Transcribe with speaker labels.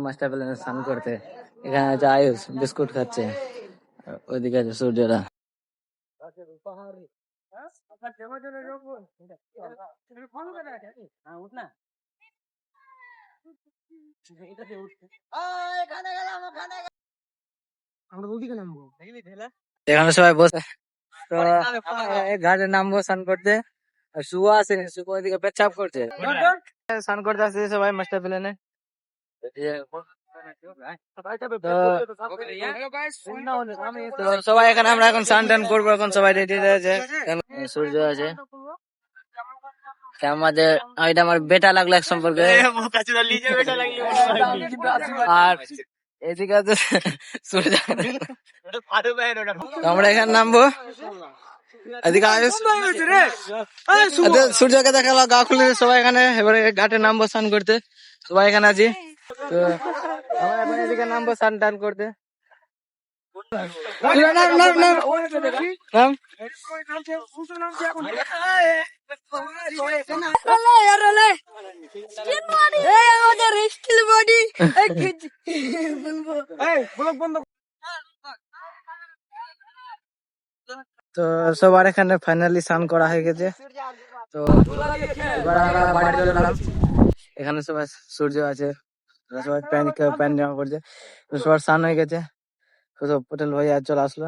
Speaker 1: Master প্ল্যানে স্নান করতে। এখানে আছে আয়ুষ বিস্কুট খাচ্ছে, আর ওইদিকে আছে সূর্যরা। এখানে সবাই বসে, তো ঘাটে নামবো স্নান করতে। আর শুভ আসেনি, শুভ ওইদিকে পেচ্ছাপ করছে। স্নান করতে আসছে সবাই মাস্টার প্ল্যানে। তো সবাই এখানে আমরা এখন স্নান টান করবো, এখন সবাই রেডি রয়েছে। সূর্য আছে আমাদের, এটা আমার বেটা লাগলো এক সম্পর্কে। আর এদিকে আছে সূর্য। তো আমরা এখানে নামবো, এদিকে আয়ুষ সূর্যকে দেখালো গা খুলে সবাই এখানে। এবারে ঘাটে নামবো স্নান করতে, সবাই এখানে আছি। তো আমরা এখন এদিকে নামবো স্নান টান করতে। তো সবার এখানে ফাইনালি স্নান করা হয়ে গেছে। তো এবার আমরা বাড়ি চলে গেলাম। এখানে সবাই সূর্য আছে, সবাই প্যান্ট জামা পড়ছে। তো সবার স্নান হয়ে গেছে, তো সব পটেল ভাই আজ চলে আসলো।